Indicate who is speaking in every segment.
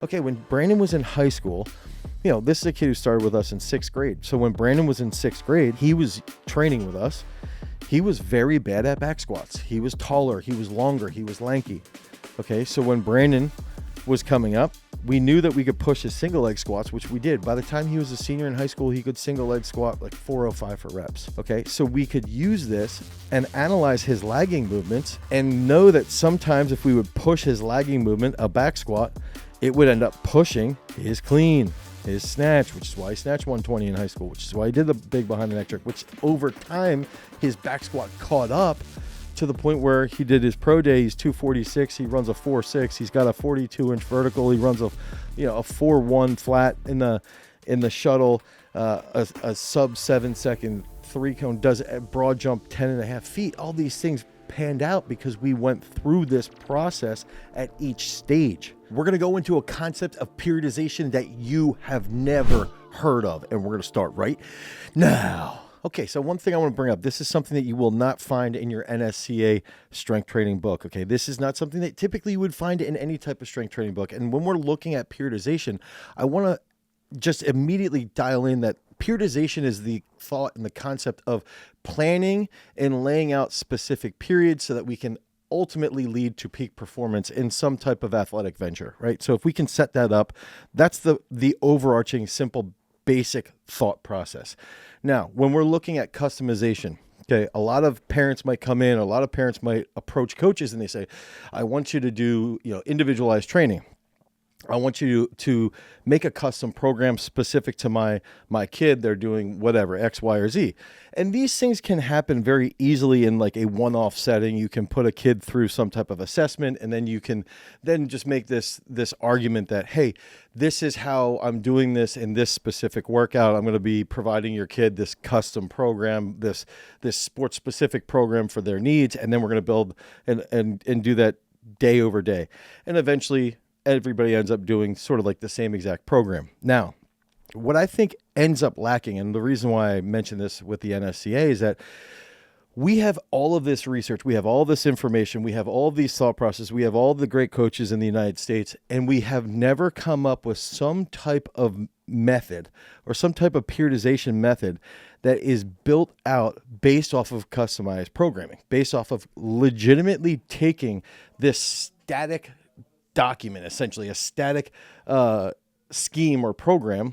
Speaker 1: Okay, when Brandon was in high school, this is a kid who started with us in 6th grade. So when Brandon was in 6th grade, he was training with us. He was very bad at back squats. He was taller, he was longer, he was lanky. Okay, so when Brandon was coming up, we knew that we could push his single leg squats, which we did. By the time he was a senior in high school, he could single leg squat like 405 for reps. Okay, so we could use this and analyze his lagging movements and know that sometimes if we would push his lagging movement, a back squat, it would end up pushing his clean, his snatch, which is why he snatched 120 in high school, which is why he did the big behind the neck trick, which over time, his back squat caught up to the point where he did his pro day. He's 246. He runs a 4.6. He's got a 42-inch vertical. He runs a 4.1 flat in the shuttle, a sub 7-second 3-cone, does a broad jump 10.5 feet. All these things panned out because we went through this process at each stage. We're going to go into a concept of periodization that you have never heard of, and we're going to start right now. Okay, so one thing I want to bring up, this is something that you will not find in your NSCA strength training book, okay? This is not something that typically you would find in any type of strength training book. And when we're looking at periodization, I want to just immediately dial in that periodization is the thought and the concept of planning and laying out specific periods so that we can ultimately lead to peak performance in some type of athletic venture, right? So if we can set that up, that's the overarching, simple, basic thought process. Now, when we're looking at customization, okay, a lot of parents might come in, a lot of parents might approach coaches and they say, I want you to do, individualized training. I want you to make a custom program specific to my kid. They're doing whatever, X, Y, or Z. And these things can happen very easily in like a one-off setting. You can put a kid through some type of assessment, and then you can then just make this argument that, hey, this is how I'm doing this in this specific workout. I'm going to be providing your kid this custom program, this sport-specific program for their needs, and then we're going to build and do that day over day. And eventually everybody ends up doing sort of like the same exact program. Now, what I think ends up lacking, and the reason why I mentioned this with the NSCA, is that we have all of this research, we have all this information, we have all of these thought processes, we have all the great coaches in the United States, and we have never come up with some type of method or some type of periodization method that is built out based off of customized programming, based off of legitimately taking this static document, essentially a static scheme or program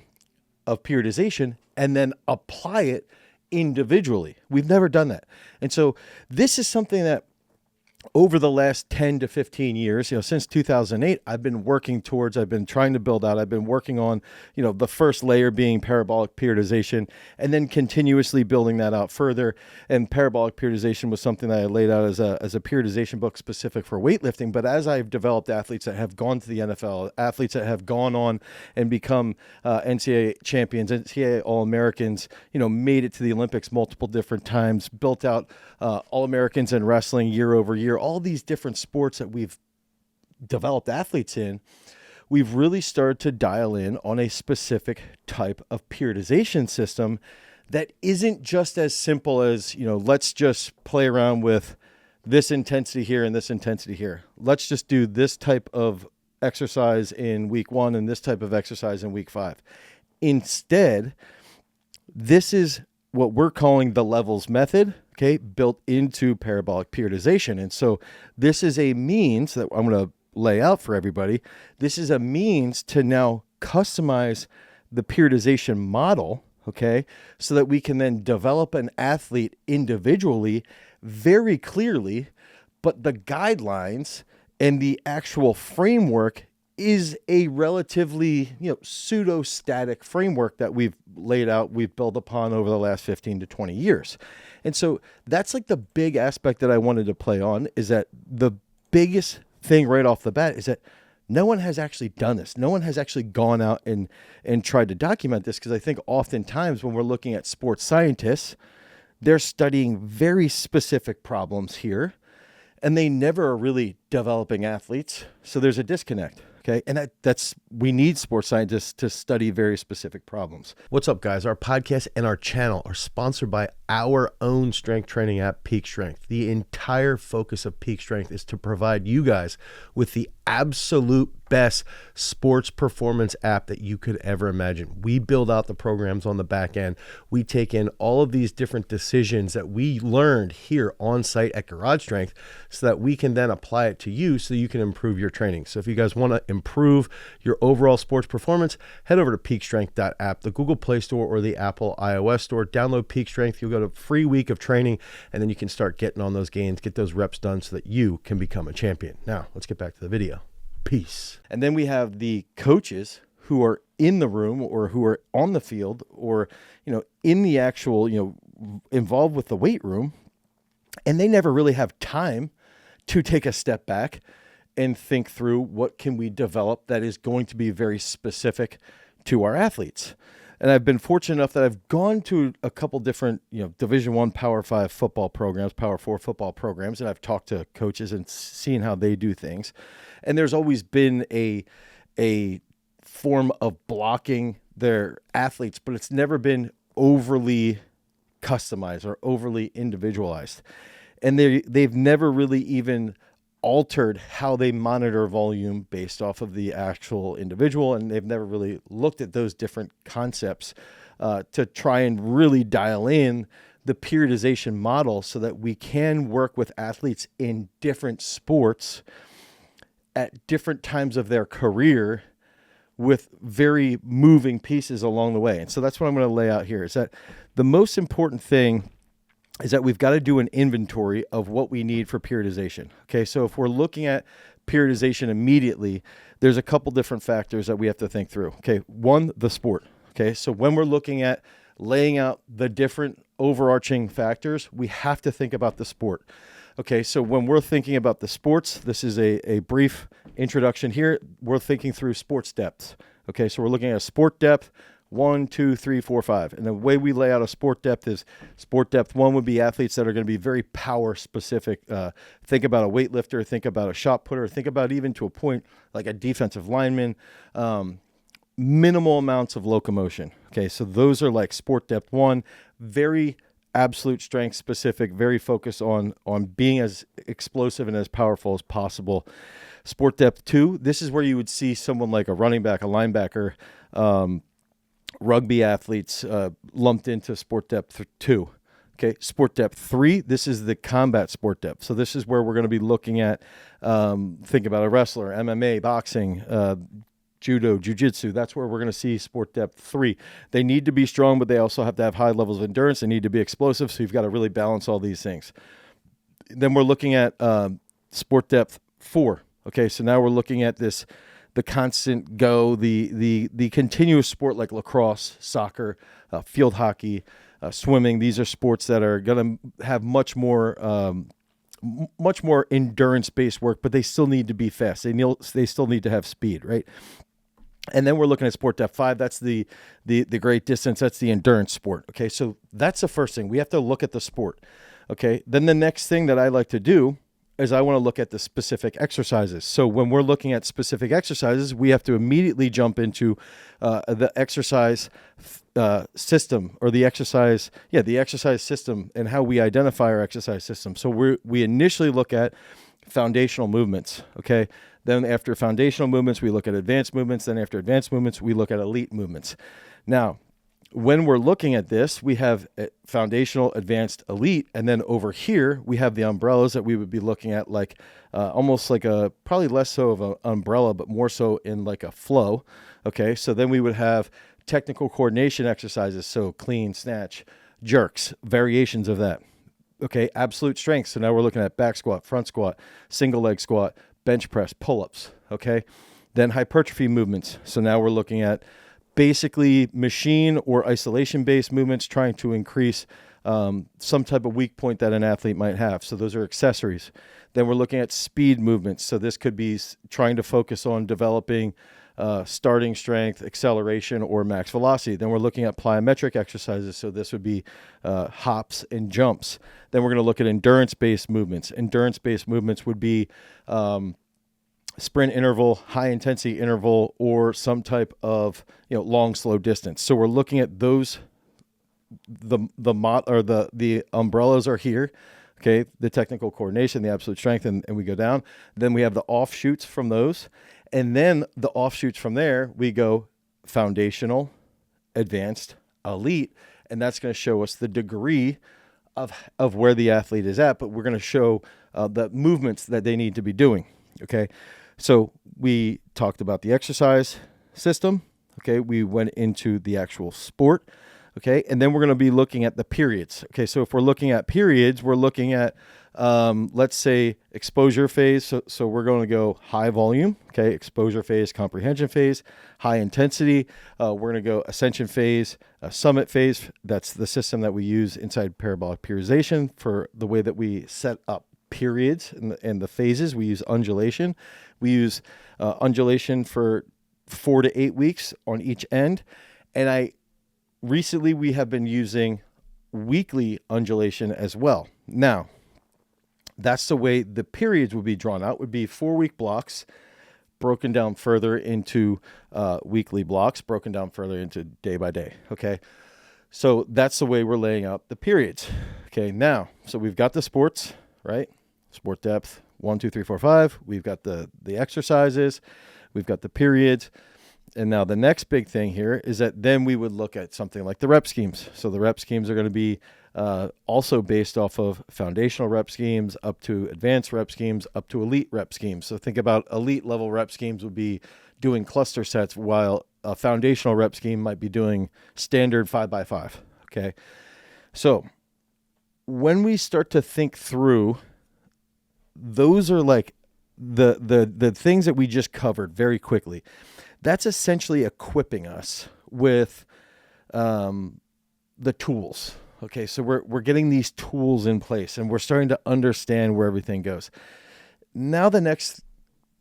Speaker 1: of periodization, and then apply it individually. We've never done that. And so this is something that over the last 10 to 15 years, since 2008, I've been trying to build out, I've been working on, the first layer being parabolic periodization, and then continuously building that out further. And parabolic periodization was something that I laid out as a periodization book specific for weightlifting. But as I've developed athletes that have gone to the NFL, athletes that have gone on and become NCAA champions, NCAA All-Americans, made it to the Olympics multiple different times, built out All-Americans in wrestling year over year, all these different sports that we've developed athletes in, we've really started to dial in on a specific type of periodization system that isn't just as simple as, let's just play around with this intensity here and this intensity here. Let's just do this type of exercise in week 1 and this type of exercise in week 5. Instead, this is what we're calling the levels method, okay, built into parabolic periodization. And so this is a means that I'm going to lay out for everybody. This is a means to now customize the periodization model, okay, so that we can then develop an athlete individually very clearly, but the guidelines and the actual framework is a relatively, pseudo-static framework that we've laid out, we've built upon over the last 15 to 20 years. And so that's like the big aspect that I wanted to play on, is that the biggest thing right off the bat is that no one has actually done this. No one has actually gone out and tried to document this, because I think oftentimes when we're looking at sports scientists, they're studying very specific problems here, and they never are really developing athletes. So there's a disconnect. Okay. And we need sports scientists to study very specific problems. What's up, guys? Our podcast and our channel are sponsored by our own strength training app, Peak Strength. The entire focus of Peak Strength is to provide you guys with the absolute
Speaker 2: best sports performance app that you could ever imagine. We build out the programs on the back end. We take in all of these different decisions that we learned here on site at Garage Strength so that we can then apply it to you so you can improve your training. So if you guys want to improve your overall sports performance, head over to peakstrength.app, the Google Play Store or the Apple iOS Store. Download Peak Strength. You'll get a free week of training, and then you can start getting on those gains, get those reps done so that you can become a champion. Now, let's get back to the video. Peace.
Speaker 1: And then we have the coaches who are in the room or who are on the field or, in the actual, involved with the weight room, and they never really have time to take a step back and think through what can we develop that is going to be very specific to our athletes. And I've been fortunate enough that I've gone to a couple different, Division I, Power 5 football programs, Power 4 football programs, and I've talked to coaches and seen how they do things. And there's always been a form of blocking their athletes, but it's never been overly customized or overly individualized. And they've never really even altered how they monitor volume based off of the actual individual, and they've never really looked at those different concepts to try and really dial in the periodization model so that we can work with athletes in different sports at different times of their career with very moving pieces along the way. And so that's what I'm going to lay out here, is that the most important thing is that we've got to do an inventory of what we need for periodization. Okay, so if we're looking at periodization immediately, there's a couple different factors that we have to think through. Okay, one, the sport. Okay, so when we're looking at laying out the different overarching factors, we have to think about the sport. Okay, so when we're thinking about the sports, this is a brief introduction here. We're thinking through sports depth. Okay, so we're looking at sport depth, 1, 2, 3, 4, 5. And the way we lay out a sport depth is sport depth 1 would be athletes that are going to be very power specific. Think about a weightlifter, think about a shot putter, think about even to a point like a defensive lineman, minimal amounts of locomotion. Okay, so those are like sport depth 1, very absolute strength specific, very focused on being as explosive and as powerful as possible. Sport depth 2, this is where you would see someone like a running back, a linebacker, rugby athletes lumped into sport depth 2. Okay, sport depth 3, this is the combat sport depth. So this is where we're going to be looking at, think about a wrestler, MMA, boxing, judo, jiu-jitsu. That's where we're going to see sport depth 3. They need to be strong, but they also have to have high levels of endurance. They need to be explosive, so you've got to really balance all these things. Then we're looking at sport depth 4. Okay, so now we're looking at the constant go, the continuous sport like lacrosse, soccer, field hockey, swimming. These are sports that are going to have much more endurance-based work, but they still need to be fast. They still need to have speed, right? And then we're looking at sport depth 5. That's the great distance. That's the endurance sport. Okay, so that's the first thing. We have to look at the sport. Okay, then the next thing that I like to do is I want to look at the specific exercises. So when we're looking at specific exercises, we have to immediately jump into the exercise system, or the exercise system, and how we identify our exercise system. So we initially look at foundational movements, okay? Then after foundational movements, we look at advanced movements. Then after advanced movements, we look at elite movements. Now, when we're looking at this, we have foundational, advanced, elite, and then over here we have the umbrellas that we would be looking at, like almost like probably less so of an umbrella, but more so in like a flow. Okay, so then we would have technical coordination exercises, so clean, snatch, jerks, variations of that. Okay, absolute strength. So now we're looking at back squat, front squat, single leg squat, bench press, pull-ups. Okay, then hypertrophy movements. So now we're looking at basically machine or isolation-based movements, trying to increase some type of weak point that an athlete might have. So those are accessories. Then we're looking at speed movements. So this could be trying to focus on developing starting strength, acceleration, or max velocity. Then we're looking at plyometric exercises. So this would be hops and jumps. Then we're going to look at endurance-based movements. Endurance-based movements would be sprint interval, high intensity interval, or some type of long, slow distance. So we're looking at those. The umbrellas are here. Okay, the technical coordination, the absolute strength, and we go down. Then we have the offshoots from those. And then the offshoots from there, we go foundational, advanced, elite, and that's going to show us the degree of where the athlete is at, but we're going to show the movements that they need to be doing. Okay. So we talked about the exercise system. Okay. We went into the actual sport. Okay. And then we're going to be looking at the periods. Okay. So if we're looking at periods, we're looking at, let's say, exposure phase. So we're going to go high volume. Okay. Exposure phase, comprehension phase, high intensity. We're going to go ascension phase, summit phase. That's the system that we use inside parabolic periodization for the way that we set up periods and the phases. We use undulation. We use undulation for 4 to 8 weeks on each end. And recently we have been using weekly undulation as well. Now, that's the way the periods would be drawn out, would be 4-week blocks broken down further into weekly blocks, broken down further into day by day. Okay. So that's the way we're laying out the periods. Okay. Now, so we've got the sports, right? Sport depth, 1, 2, 3, 4, 5. We've got the exercises, we've got the periods. And now the next big thing here is that then we would look at something like the rep schemes. So the rep schemes are going to be also based off of foundational rep schemes up to advanced rep schemes up to elite rep schemes. So think about elite level rep schemes would be doing cluster sets, while a foundational rep scheme might be doing standard 5x5. Okay. So when we start to think through, those are like the things that we just covered very quickly. That's essentially equipping us with the tools. Okay, so we're getting these tools in place and we're starting to understand where everything goes. Now the next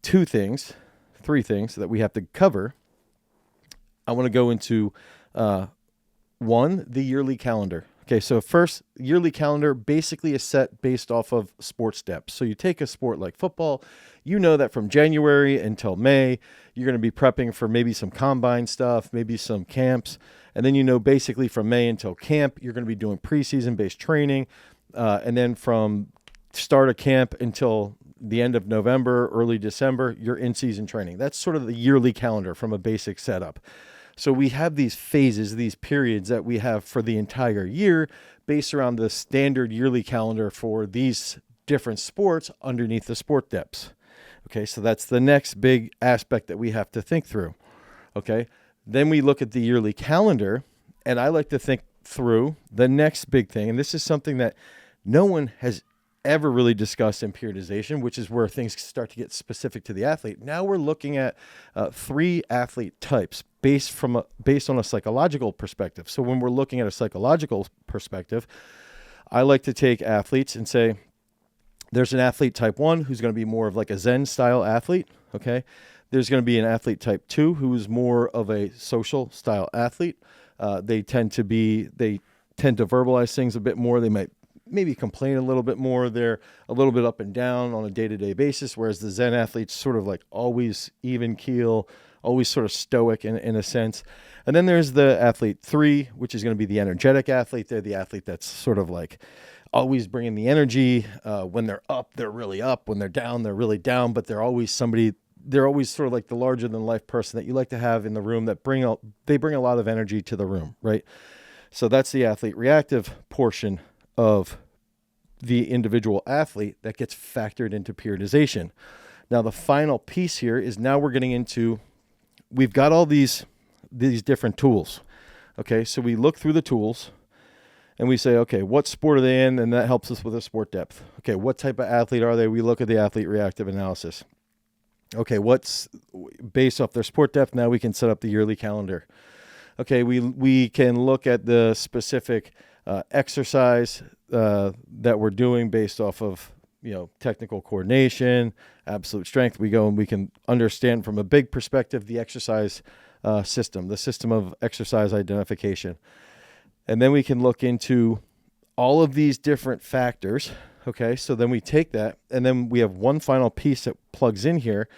Speaker 1: 3 things that we have to cover, I want to go into 1, the yearly calendar. Okay, so first, yearly calendar basically is set based off of sports depth. So you take a sport like football, you know that from January until May, you're going to be prepping for maybe some combine stuff, maybe some camps. And then, you know, basically from May until camp, you're going to be doing preseason based training. And then from start of camp until the end of November, early December, you're in season training. That's sort of the yearly calendar from a basic setup. So we have these phases, these periods that we have for the entire year based around the standard yearly calendar for these different sports underneath the sport depths. Okay, so that's the next big aspect that we have to think through. Okay, then we look at the yearly calendar, and I like to think through the next big thing, and this is something that no one has ever really discussed in periodization, which is where things start to get specific to the athlete. Now we're looking at 3 athlete types based on a psychological perspective. So when we're looking at a psychological perspective, I like to take athletes and say, there's an athlete type 1 who's going to be more of like a Zen style athlete. Okay. There's going to be an athlete type 2 who's more of a social style athlete. They tend to verbalize things a bit more. They might maybe complain a little bit more. They're a little bit up and down on a day-to-day basis, whereas the Zen athlete's sort of like always even keel, always sort of stoic in a sense. And then there's the athlete 3, which is going to be the energetic athlete. They're the athlete that's sort of like always bringing the energy. When they're up, they're really up. When they're down, they're really down, but they're always sort of like the larger than life person that you like to have in the room that bring a lot of energy to the room, right? So that's the athlete reactive portion of the individual athlete that gets factored into periodization. Now, the final piece here is now we're getting into, we've got all these different tools. Okay, so we look through the tools and we say, okay, what sport are they in? And that helps us with a sport depth. Okay, what type of athlete are they? We look at the athlete reactive analysis. Okay, what's based off their sport depth? Now we can set up the yearly calendar. Okay, we can look at the specific exercise that we're doing based off of, technical coordination, absolute strength. We go and we can understand from a big perspective the exercise system, the system of exercise identification. And then we can look into all of these different factors. Okay, so then we take that, and then we have one final piece that plugs in here,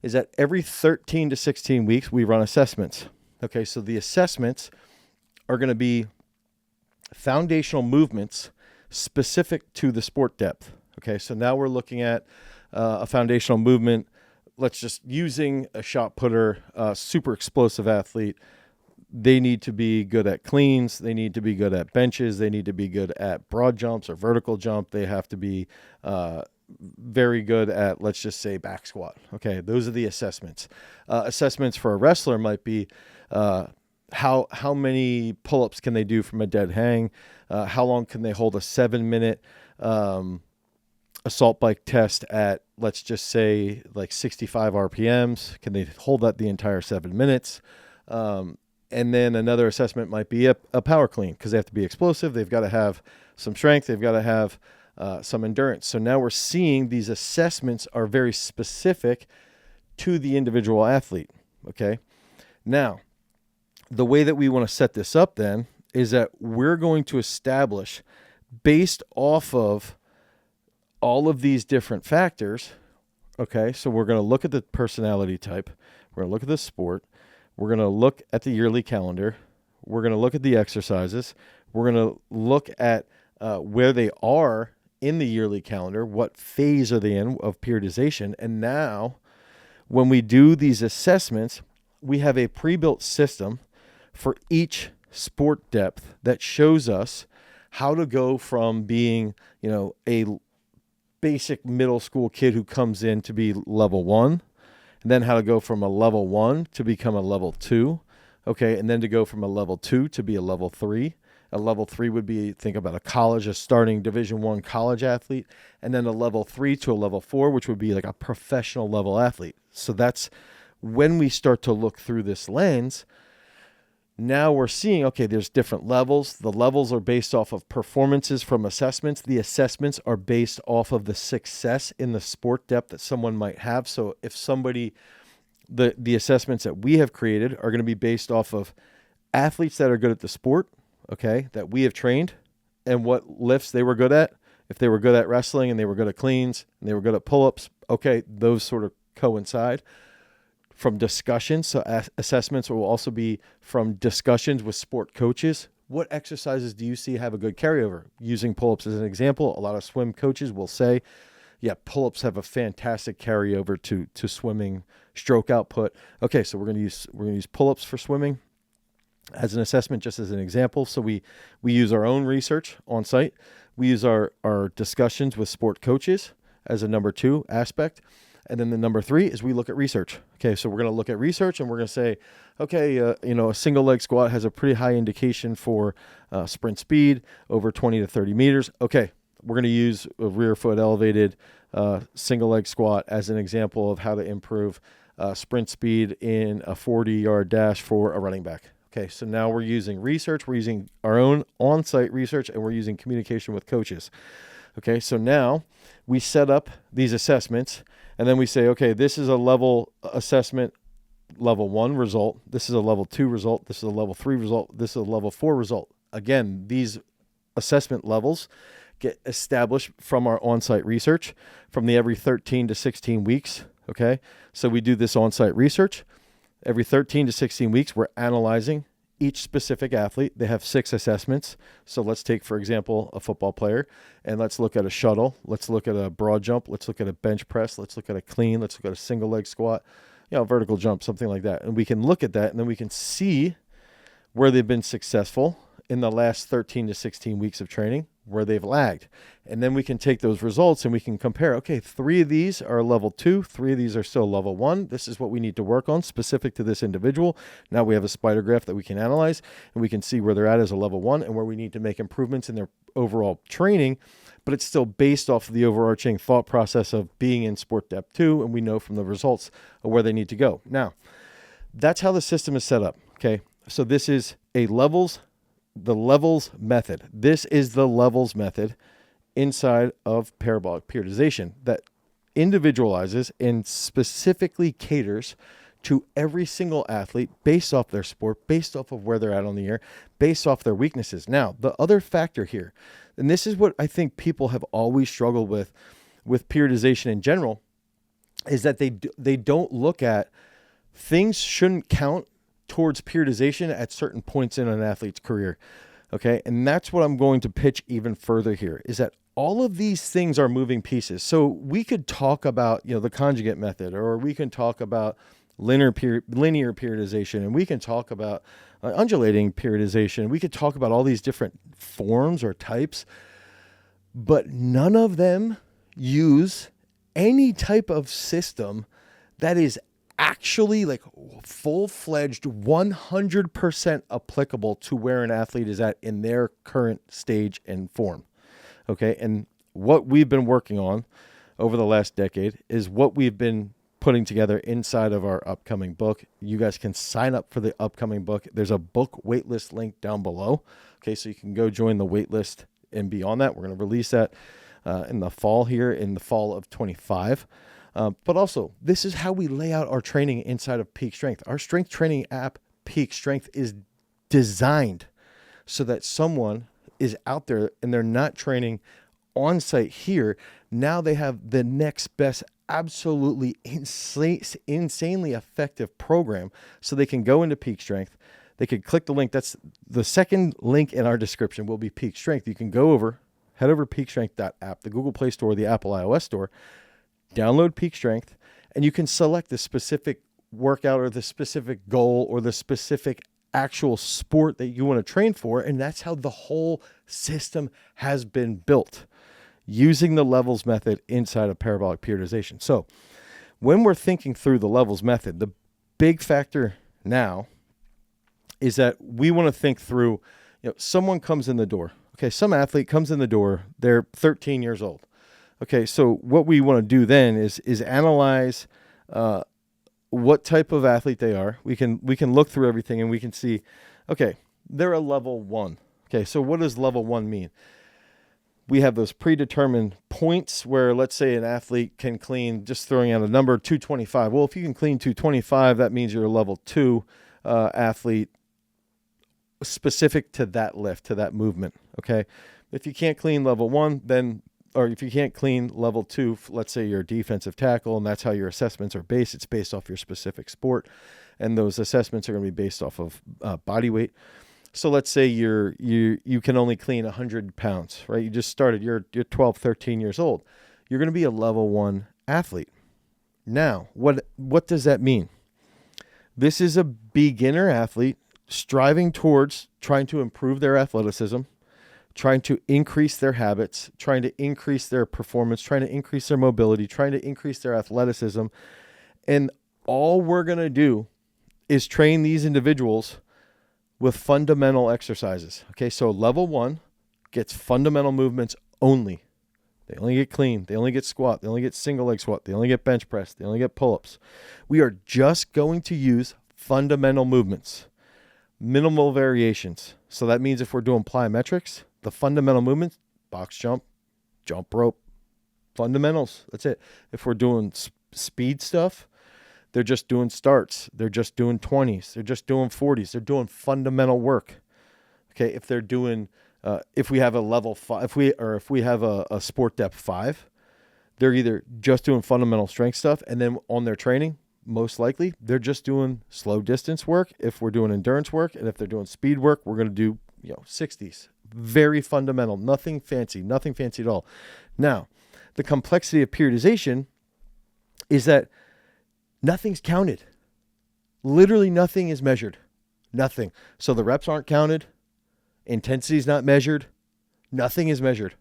Speaker 1: is that every 13 to 16 weeks we run assessments. Okay, so the assessments are going to be foundational movements specific to the sport depth. Okay, so now we're looking at a foundational movement let's just using a shot putter, super explosive athlete. They need to be good at cleans. They need to be good at benches. They need to be good at broad jumps or vertical jump. They have to be very good at, let's just say, back squat. Okay, those are the assessments. Assessments for a wrestler might be how many pull-ups can they do from a dead hang? How long can they hold a 7-minute assault bike test at, let's just say, like 65 RPMs? Can they hold that the entire 7 minutes? And then another assessment might be a power clean, because they have to be explosive. They've got to have some strength. They've got to have some endurance. So now we're seeing these assessments are very specific to the individual athlete. Okay. Now, the way that we want to set this up then is that we're going to establish, based off of all of these different factors. Okay. So we're going to look at the personality type. We're going to look at the sport. We're going to look at the yearly calendar. We're going to look at the exercises. We're going to look at where they are in the yearly calendar. What phase are they in of periodization? And now, when we do these assessments, we have a pre-built system for each sport depth that shows us how to go from being, a basic middle school kid who comes in to be level 1, and then how to go from a level 1 to become a level 2, okay, and then to go from a level 2 to be a level 3. A level 3 would be, think about a starting Division I college athlete, and then a level 3 to a level 4, which would be like a professional level athlete. So that's when we start to look through this lens. Now we're seeing, okay, there's different levels. The levels are based off of performances from assessments. The assessments are based off of the success in the sport depth that someone might have. So if somebody, the assessments that we have created are going to be based off of athletes that are good at the sport, okay, that we have trained, and what lifts they were good at. If they were good at wrestling and they were good at cleans and they were good at pull-ups, okay, those sort of coincide. From discussions, so assessments will also be from discussions with sport coaches. What exercises do you see have a good carryover? Using pull-ups as an example, a lot of swim coaches will say, yeah, pull-ups have a fantastic carryover to swimming stroke output. Okay, so we're going to use pull-ups for swimming as an assessment, just as an example. So we use our own research on site. We use our discussions with sport coaches as a number 2 aspect. And then the number 3 is we look at research. Okay, so we're going to look at research and we're going to say, okay, a single leg squat has a pretty high indication for sprint speed over 20 to 30 meters. Okay, we're going to use a rear foot elevated single leg squat as an example of how to improve sprint speed in a 40-yard dash for a running back. Okay, so now we're using research. We're using our own on-site research, and we're using communication with coaches. Okay, so now we set up these assessments, and then we say, okay, this is a level assessment, level 1 result. This is a level 2 result. This is a level 3 result. This is a level 4 result. Again, these assessment levels get established from our on-site research from the every 13 to 16 weeks. Okay, so we do this on-site research. Every 13 to 16 weeks, we're analyzing each specific athlete. They have 6 assessments. So let's take, for example, a football player, and let's look at a shuttle. Let's look at a broad jump. Let's look at a bench press. Let's look at a clean. Let's look at a single leg squat, vertical jump, something like that. And we can look at that, and then we can see where they've been successful in the last 13 to 16 weeks of training, where they've lagged. And then we can take those results and we can compare, okay, 3 of these are level 2, 3 of these are still level 1. This is what we need to work on specific to this individual. Now we have a spider graph that we can analyze, and we can see where they're at as a level 1 and where we need to make improvements in their overall training, but it's still based off of the overarching thought process of being in sport depth 2, and we know from the results of where they need to go. Now, that's how the system is set up, okay? So this is the levels method. This is the levels method inside of Parabolic periodization that individualizes and specifically caters to every single athlete based off their sport, based off of where they're at on the year, based off their weaknesses. Now, the other factor here, and this is what I think people have always struggled with periodization in general, is that they don't look at things shouldn't count towards periodization at certain points in an athlete's career. Okay. And that's what I'm going to pitch even further here, is that all of these things are moving pieces. So we could talk about, the conjugate method, or we can talk about linear periodization, and we can talk about undulating periodization. We could talk about all these different forms or types, but none of them use any type of system that is actually like full-fledged 100% applicable to where an athlete is at in their current stage and form. Okay. And what we've been working on over the last decade is what we've been putting together inside of our upcoming book. You guys can sign up for the upcoming book. There's a book waitlist link down below. Okay. So you can go join the waitlist and be on that. We're going to release that in the fall of 25. But also, this is how we lay out our training inside of Peak Strength. Our strength training app, Peak Strength, is designed so that someone is out there and they're not training on site here. Now they have the next best, absolutely insanely effective program, so they can go into Peak Strength. They could click the link. That's the second link in our description will be Peak Strength. You can go over, head over to peakstrength.app, the Google Play Store, the Apple iOS Store, download Peak Strength, and you can select the specific workout or the specific goal or the specific actual sport that you want to train for. And that's how the whole system has been built, using the levels method inside of parabolic periodization. So when we're thinking through the levels method, the big factor now is that we want to think through, someone comes in the door. Okay, some athlete comes in the door, they're 13 years old. Okay, so what we want to do then is analyze what type of athlete they are. We can look through everything and we can see, okay, they're a level 1. Okay, so what does level 1 mean? We have those predetermined points where, let's say, an athlete can clean, just throwing out a number, 225. Well, if you can clean 225, that means you're a level 2 athlete specific to that lift, to that movement. Okay, if you can't clean level 1, then, or if you can't clean level 2, let's say you're a defensive tackle, and that's how your assessments are based. It's based off your specific sport, and those assessments are going to be based off of body weight. So let's say you can only clean 100 pounds, right? You just started, you're 12, 13 years old. You're going to be a level 1 athlete. Now, what does that mean? This is a beginner athlete striving towards trying to improve their athleticism, trying to increase their habits, trying to increase their performance, trying to increase their mobility, trying to increase their athleticism. And all we're going to do is train these individuals with fundamental exercises. Okay, so level 1 gets fundamental movements only. They only get clean. They only get squat. They only get single leg squat. They only get bench press. They only get pull-ups. We are just going to use fundamental movements, minimal variations. So that means if we're doing plyometrics, the fundamental movements, box jump, jump rope, fundamentals. That's it. If we're doing speed stuff, they're just doing starts. They're just doing 20s. They're just doing 40s. They're doing fundamental work. Okay. If they're doing, if we have a level 5, if we have a sport depth 5, they're either just doing fundamental strength stuff, and then on their training, most likely they're just doing slow distance work. If we're doing endurance work, and if they're doing speed work, we're going to do 60s. Very fundamental, nothing fancy at all. Now, the complexity of periodization is that nothing's counted. Literally nothing is measured. Nothing. So the reps aren't counted. Intensity is not measured. Nothing is measured.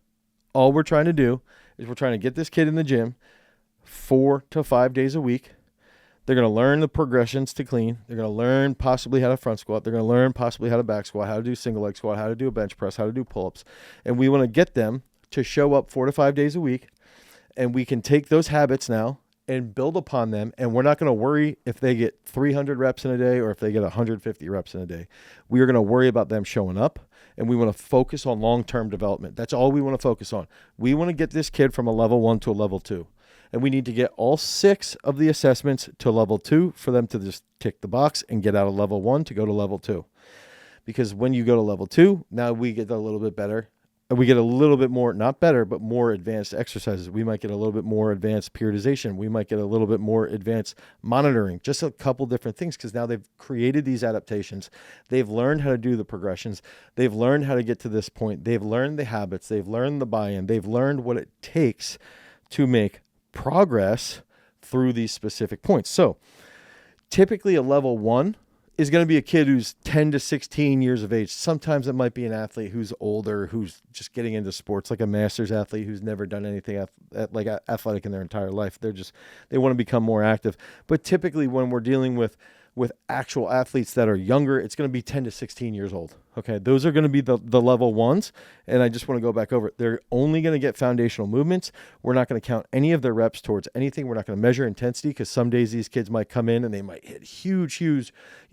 Speaker 1: All we're trying to do is we're trying to get this kid in the gym 4 to 5 days a week. They're going to learn the progressions to clean. They're going to learn possibly how to front squat. They're going to learn possibly how to back squat, how to do single leg squat, how to do a bench press, how to do pull-ups. And we want to get them to show up 4 to 5 days a week. And we can take those habits now and build upon them. And we're not going to worry if they get 300 reps in a day or if they get 150 reps in a day. We are going to worry about them showing up, and we want to focus on long-term development. That's all we want to focus on. We want to get this kid from a level 1 to a level 2. And we need to get all 6 of the assessments to level 2 for them to just tick the box and get out of level 1 to go to level 2. Because when you go to level 2, now we get a little bit better we get a little bit more, not better, but more advanced exercises. We might get a little bit more advanced periodization. We might get a little bit more advanced monitoring, just a couple different things, because now they've created these adaptations. They've learned how to do the progressions. They've learned how to get to this point. They've learned the habits. They've learned the buy-in. They've learned what it takes to make progress through these specific points. So typically a level 1 is going to be a kid who's 10 to 16 years of age. Sometimes it might be an athlete who's older, who's just getting into sports, like a master's athlete who's never done anything like athletic in their entire life. They want to become more active. But typically when we're dealing with actual athletes that are younger, it's going to be 10 to 16 years old. Okay, those are going to be the level 1s. And I just want to go back over it. They're only going to get foundational movements. We're not going to count any of their reps towards anything. We're not going to measure intensity, because some days these kids might come in and they might hit huge,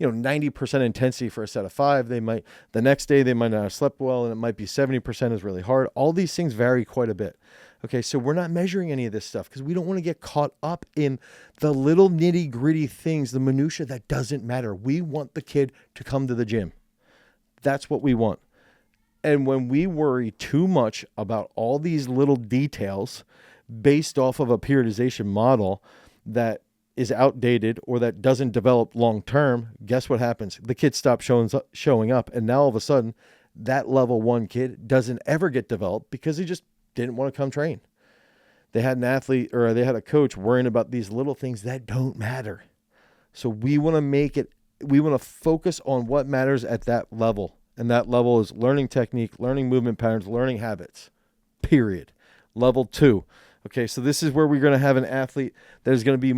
Speaker 1: 90% intensity for a set of 5. The next day they might not have slept well, and it might be 70% is really hard. All these things vary quite a bit. Okay, so we're not measuring any of this stuff because we don't want to get caught up in the little nitty gritty things, the minutia that doesn't matter. We want the kid to come to the gym. That's what we want. And when we worry too much about all these little details based off of a periodization model that is outdated or that doesn't develop long term, guess what happens? The kid stops showing up, and now all of a sudden that level 1 kid doesn't ever get developed because he just didn't want to come train. They had an athlete, or they had a coach worrying about these little things that don't matter. So we want to focus on what matters at that level. And that level is learning technique, learning movement patterns, learning habits, period. Level 2. Okay, so this is where we're going to have an athlete that is going to be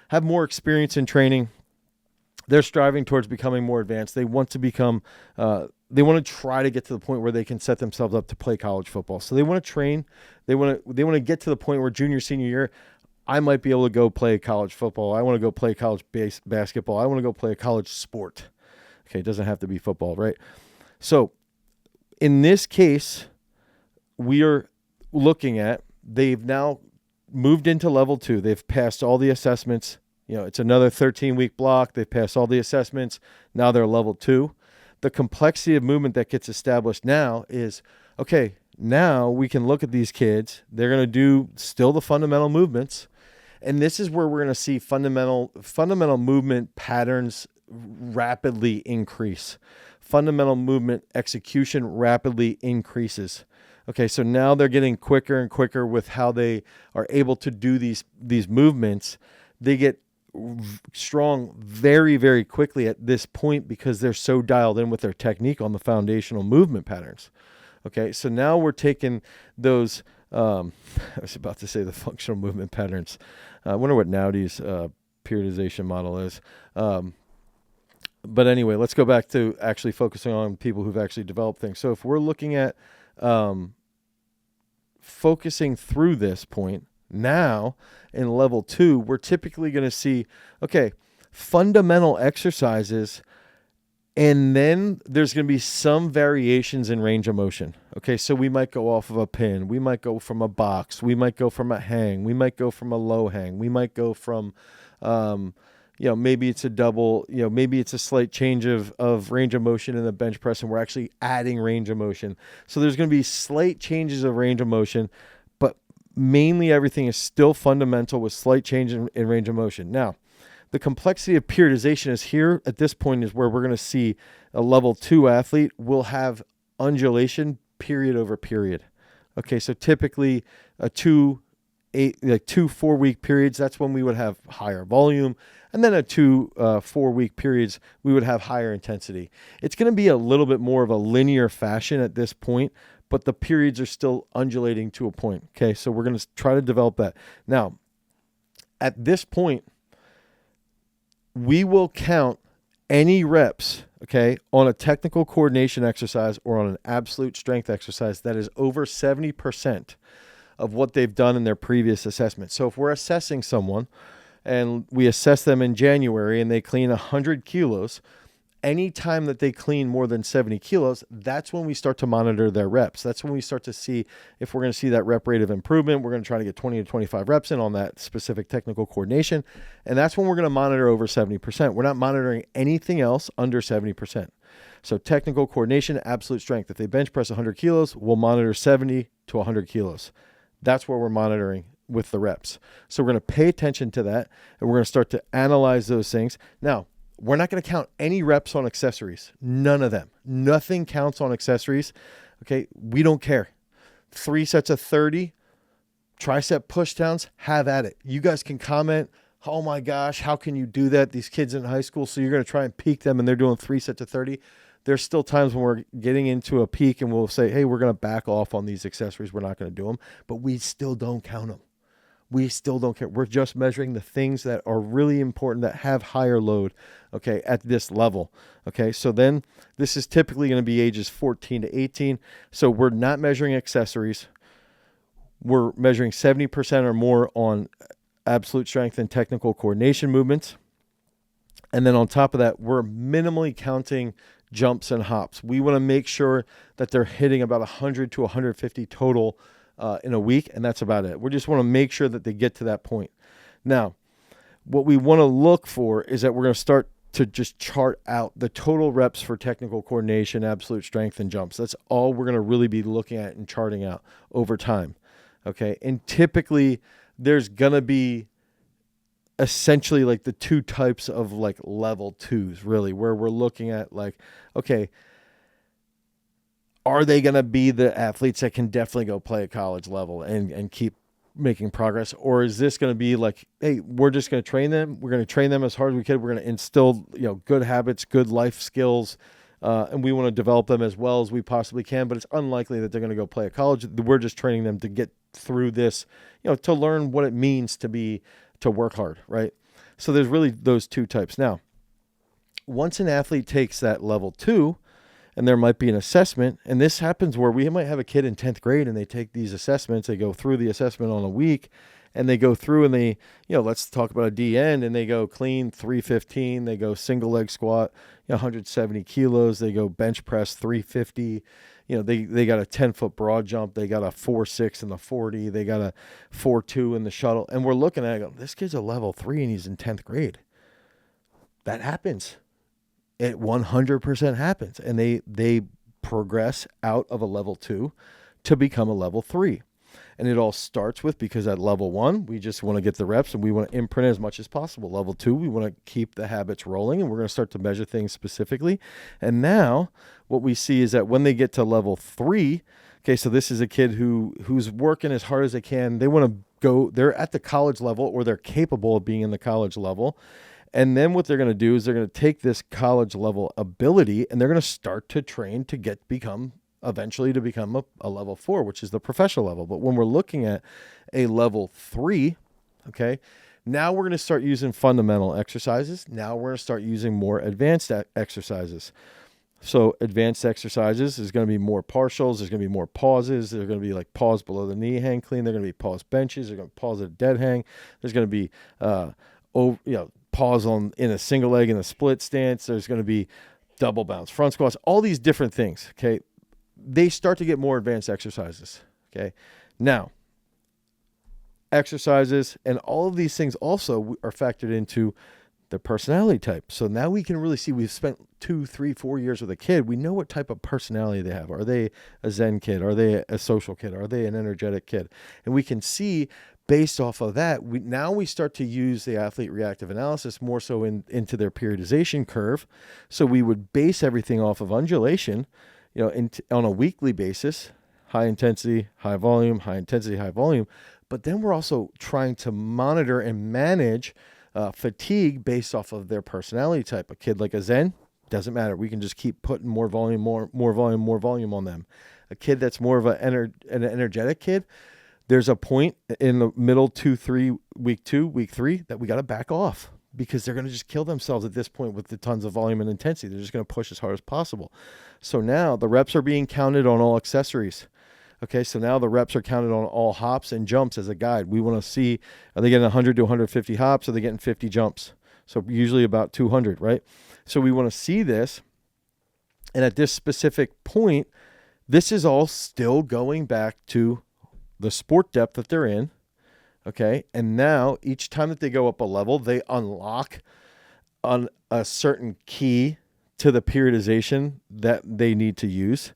Speaker 1: have more experience in training. They're striving towards becoming more advanced. They want to become, they want to try to get to the point where they can set themselves up to play college football. So they want to train. They want to get to the point where junior, senior year, I might be able to go play college football. I want to go play college basketball. I want to go play a college sport. Okay, it doesn't have to be football, right? So in this case, we are looking at, they've now moved into level 2. They've passed all the assessments. It's another 13-week block. They've passed all the assessments. Now they're level 2. The complexity of movement that gets established now is, okay, now we can look at these kids. They're going to do still the fundamental movements. And this is where we're going to see fundamental movement patterns rapidly increase. Fundamental movement execution rapidly increases. Okay, so now they're getting quicker and quicker with how they are able to do these movements. They get strong very, very quickly at this point because they're so dialed in with their technique on the foundational movement patterns. Okay, so now we're taking those, I was about to say the functional movement patterns. I wonder what Nowdy's periodization model is. But anyway, let's go back to actually focusing on people who've actually developed things. So if we're looking at focusing through this point, now in level 2, we're typically going to see, okay, fundamental exercises, and then there's going to be some variations in range of motion. Okay, so we might go off of a pin. We might go from a box. We might go from a hang. We might go from a low hang. We might go from, maybe it's a double, maybe it's a slight change of range of motion in the bench press, and we're actually adding range of motion. So there's going to be slight changes of range of motion, but mainly everything is still fundamental with slight change in range of motion. Now, the complexity of periodization is here at this point is where we're going to see a level 2 athlete will have undulation period over period. Okay, so typically a 2 4-week periods, that's when we would have higher volume. And then a 2 4-week periods, we would have higher intensity. It's going to be a little bit more of a linear fashion at this point, but the periods are still undulating to a point. Okay, so we're going to try to develop that. Now, at this point, we will count any reps, okay, on a technical coordination exercise or on an absolute strength exercise that is over 70% of what they've done in their previous assessment. So if we're assessing someone and we assess them in January and they clean 100 kilos, Anytime that they clean more than 70 kilos, that's when we start to monitor their reps. That's when we start to see if we're going to see that rep rate of improvement. We're going to try to get 20 to 25 reps in on that specific technical coordination. And that's when we're going to monitor over 70%. We're not monitoring anything else under 70%. So technical coordination, absolute strength. If they bench press 100 kilos, we'll monitor 70 to 100 kilos. That's where we're monitoring with the reps. So we're going to pay attention to that, and we're going to start to analyze those things. Now, we're not going to count any reps on accessories. None of them. Nothing counts on accessories. Okay, we don't care. 3 sets of 30, tricep pushdowns, have at it. You guys can comment, oh my gosh, how can you do that? These kids in high school, so you're going to try and peak them and they're doing 3 sets of 30. There's still times when we're getting into a peak and we'll say, hey, we're going to back off on these accessories. We're not going to do them, but we still don't count them. We still don't care. We're just measuring the things that are really important that have higher load, okay, at this level. Okay, so then this is typically going to be ages 14 to 18. So we're not measuring accessories. We're measuring 70% or more on absolute strength and technical coordination movements. And then on top of that, we're minimally counting jumps and hops. We want to make sure that they're hitting about 100 to 150 total in a week, and that's about it. We just want to make sure that they get to that point. Now, what we want to look for is that we're going to start to just chart out the total reps for technical coordination, absolute strength, and jumps. That's all we're going to really be looking at and charting out over time. Okay, and typically there's going to be essentially like the 2 types of like level 2s, really, where we're looking at like, okay, are they going to be the athletes that can definitely go play at college level and keep making progress? Or is this going to be like, hey, we're just going to train them. We're going to train them as hard as we can. We're going to instill, good habits, good life skills, and we want to develop them as well as we possibly can. But it's unlikely that they're going to go play at college. We're just training them to get through this, to learn what it means to work hard, right? So there's really those 2 types. Now, once an athlete takes that level 2, and there might be an assessment, and this happens where we might have a kid in 10th grade and they take these assessments, they go through the assessment on a week, and they go through and they, let's talk about a D end, and they go clean 315, they go single leg squat, 170 kilos, they go bench press 350, they got a 10-foot broad jump, they got a 4.6 in the 40, they got a 4.2 in the shuttle, and we're looking at it, this kid's a level 3 and he's in 10th grade. That happens. It 100% happens, and they progress out of a level 2 to become a level 3. And it all starts with, because at level 1, we just want to get the reps and we want to imprint as much as possible. Level 2, we want to keep the habits rolling, and we're going to start to measure things specifically. And now what we see is that when they get to level 3, okay, so this is a kid who's working as hard as they can. They want to go, they're at the college level, or they're capable of being in the college level. And then what they're going to do is they're going to take this college level ability and they're going to start to train to eventually become a level 4, which is the professional level. But when we're looking at a level 3, okay, now we're going to start using fundamental exercises. Now we're going to start using more advanced exercises. So advanced exercises is going to be more partials. There's going to be more pauses. There's going to be like pause below the knee hang clean. They're going to be pause benches. They're going to pause at a dead hang. There's going to be, pause in a single leg in a split stance. There's going to be double bounce, front squats, all these different things. Okay. They start to get more advanced exercises. Okay. Now, exercises and all of these things also are factored into the personality type. So now we can really see, we've spent 2, 3, 4 years with a kid. We know what type of personality they have. Are they a Zen kid? Are they a social kid? Are they an energetic kid? And we can see, based off of that, we start to use the athlete reactive analysis more so into their periodization curve. So we would base everything off of undulation, on a weekly basis, high intensity, high volume, high intensity, high volume. But then we're also trying to monitor and manage fatigue based off of their personality type. A kid like a Zen, doesn't matter. We can just keep putting more volume, more volume on them. A kid that's more of an energetic kid, there's a point in the middle week 2, week 3 that we got to back off, because they're going to just kill themselves at this point with the tons of volume and intensity. They're just going to push as hard as possible. So now the reps are being counted on all accessories. Okay, so now the reps are counted on all hops and jumps as a guide. We want to see, are they getting 100 to 150 hops? Are they getting 50 jumps? So usually about 200, right? So we want to see this. And at this specific point, this is all still going back to the sport depth that they're in. Okay. And now each time that they go up a level, they unlock on a certain key to the periodization that they need to use.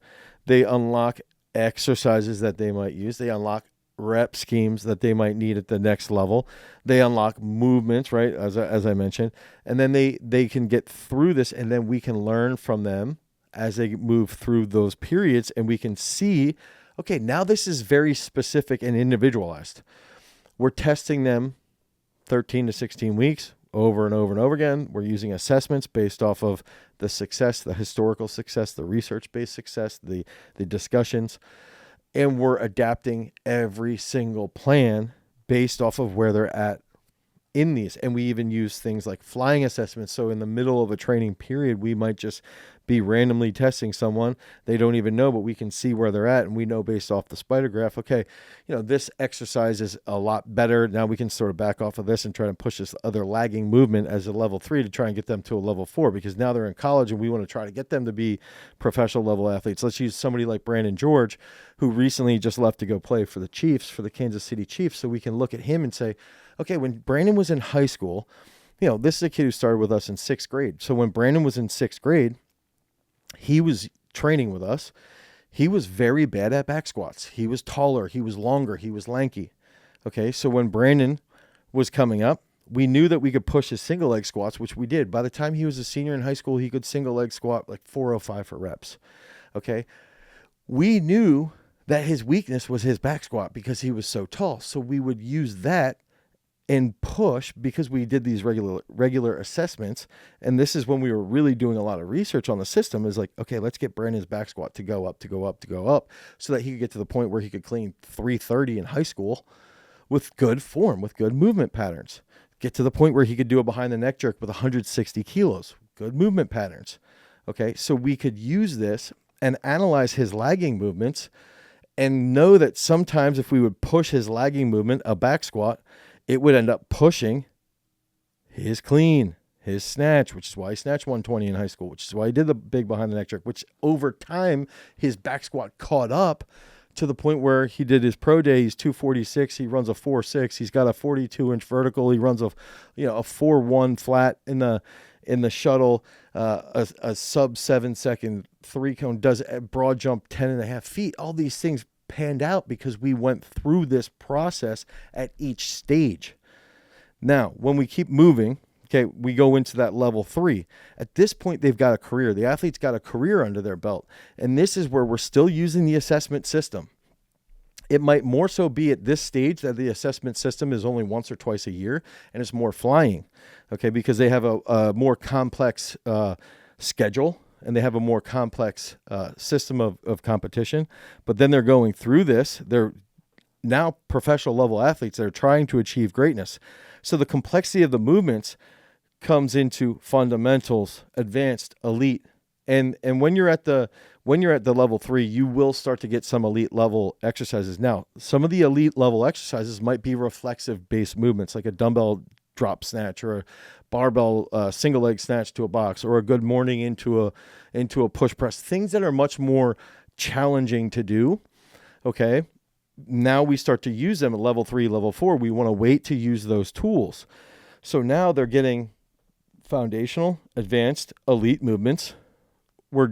Speaker 1: They unlock exercises that they might use. They unlock rep schemes that they might need at the next level. They unlock movements, right? As I mentioned, and then they can get through this, and then we can learn from them as they move through those periods, and we can see, okay, now this is very specific and individualized. We're testing them 13 to 16 weeks over and over and over again. We're using assessments based off of the success, the historical success, the research-based success, the discussions, and we're adapting every single plan based off of where they're at in these. And we even use things like flying assessments. So in the middle of a training period, we might just be randomly testing someone. They don't even know, but we can see where they're at. And we know based off the spider graph, okay, this exercise is a lot better. Now we can sort of back off of this and try to push this other lagging movement as a level 3 to try and get them to a level 4, because now they're in college and we want to try to get them to be professional level athletes. Let's use somebody like Brandon George, who recently just left to go play for the Chiefs, for the Kansas City Chiefs. So we can look at him and say, okay, when Brandon was in high school, this is a kid who started with us in 6th grade. So when Brandon was in 6th grade, he was training with us. He was very bad at back squats. He was taller, he was longer, he was lanky. Okay, so when Brandon was coming up, we knew that we could push his single leg squats, which we did. By the time he was a senior in high school, he could single leg squat like 405 for reps. Okay, we knew that his weakness was his back squat because he was so tall. So we would use that and push, because we did these regular assessments. And this is when we were really doing a lot of research on the system, is like, okay, let's get Brandon's back squat to go up, so that he could get to the point where he could clean 330 in high school with good form, with good movement patterns. Get to the point where he could do a behind the neck jerk with 160 kilos, good movement patterns. Okay, so we could use this and analyze his lagging movements and know that sometimes if we would push his lagging movement, a back squat, it would end up pushing his clean, his snatch, which is why he snatched 120 in high school, which is why he did the big behind the neck jerk, which over time his back squat caught up to the point where he did his pro day. He's 246. He runs a 4.6. He's got a 42-inch vertical. He runs a 4.1 flat in the shuttle, a sub 7-second 3-cone, does a broad jump 10.5 feet. All these things panned out because we went through this process at each stage. Now, when we keep moving, okay, we go into that level 3. At this point, they've got a career. The athlete's got a career under their belt. And this is where we're still using the assessment system. It might more so be at this stage that the assessment system is only once or twice a year, and it's more flying, okay, because they have a more complex schedule, and they have a more complex system of competition. But then they're going through this. They're now professional level athletes that are trying to achieve greatness. So the complexity of the movements comes into fundamentals, advanced, elite. And when you're at the level 3, you will start to get some elite level exercises. Now, some of the elite level exercises might be reflexive based movements, like a dumbbell drop snatch or a barbell single leg snatch to a box, or a good morning into a push press, things that are much more challenging to do. Okay. Now we start to use them at level 3, level 4. We want to wait to use those tools. So now they're getting foundational, advanced, elite movements. We're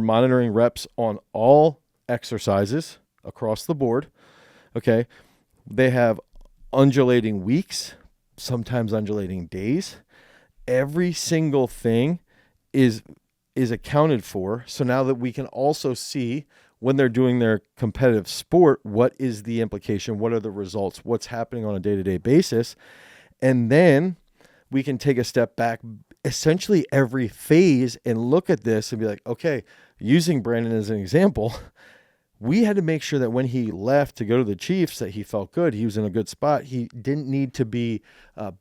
Speaker 1: monitoring reps on all exercises across the board. Okay. They have undulating weeks, sometimes undulating days. Every single thing is accounted for. So now that we can also see when they're doing their competitive sport, what is the implication? What are the results? What's happening on a day-to-day basis? And then we can take a step back essentially every phase and look at this and be like, okay, using Brandon as an example, We had to make sure that when he left to go to the Chiefs that he felt good. He was in a good spot. He didn't need to be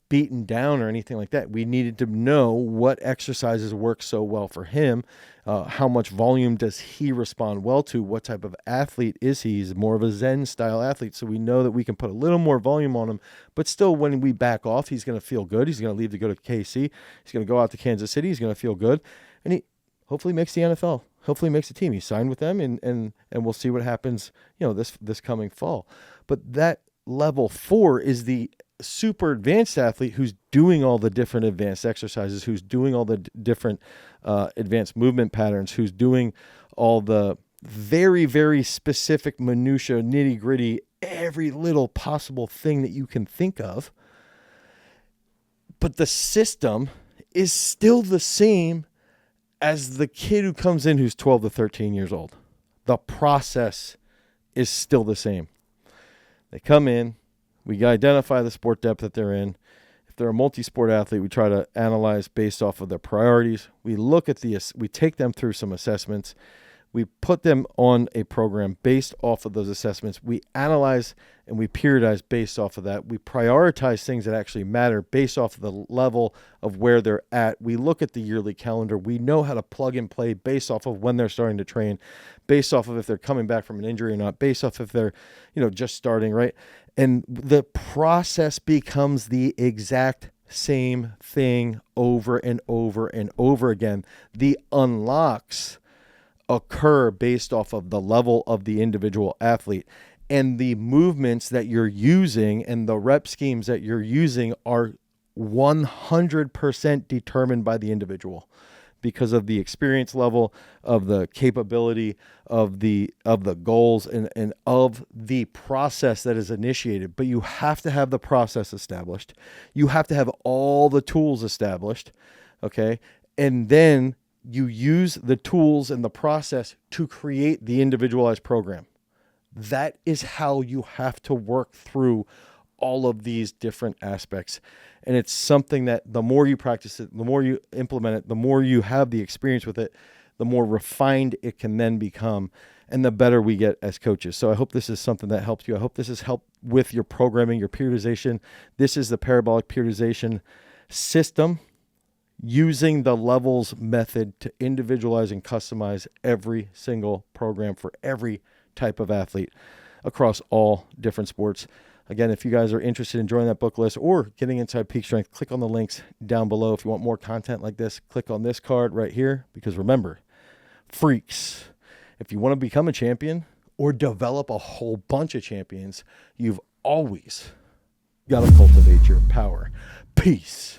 Speaker 1: beaten down or anything like that. We needed to know what exercises work so well for him. How much volume does he respond well to? What type of athlete is he? He's more of a Zen style athlete. So we know that we can put a little more volume on him, but still when we back off, he's going to feel good. He's going to leave to go to KC. He's going to go out to Kansas City. He's going to feel good. And he hopefully makes the NFL. Hopefully makes the team. He signed with them, and we'll see what happens, this coming fall. But that level 4 is the super advanced athlete who's doing all the different advanced exercises, who's doing all the different advanced movement patterns, who's doing all the very, very specific minutia, nitty gritty, every little possible thing that you can think of. But the system is still the same as the kid who comes in who's 12 to 13 years old. The process is still the same. They come in, we identify the sport depth that they're in. If they're a multi-sport athlete, we try to analyze based off of their priorities. We take them through some assessments. We put them on a program based off of those assessments. We analyze and we periodize based off of that. We prioritize things that actually matter based off of the level of where they're at. We look at the yearly calendar. We know how to plug and play based off of when they're starting to train, based off of if they're coming back from an injury or not, based off if they're, just starting, right? And the process becomes the exact same thing over and over and over again. The unlocks occur based off of the level of the individual athlete, and the movements that you're using and the rep schemes that you're using are 100% determined by the individual because of the experience level, of the capability, of the goals, and of the process that is initiated. But you have to have the process established. You have to have all the tools established, okay? And then you use the tools and the process to create the individualized program. That is how you have to work through all of these different aspects. And it's something that the more you practice it, the more you implement it, the more you have the experience with it, the more refined it can then become, and the better we get as coaches. So I hope this is something that helps you. I hope this has helped with your programming, your periodization. This is the Parabolic periodization system, using the levels method to individualize and customize every single program for every type of athlete across all different sports. Again, if you guys are interested in joining that book list or getting inside Peak Strength, click on the links down below. If you want more content like this, click on this card right here, because remember, freaks, if you want to become a champion or develop a whole bunch of champions, you've always got to cultivate your power. Peace.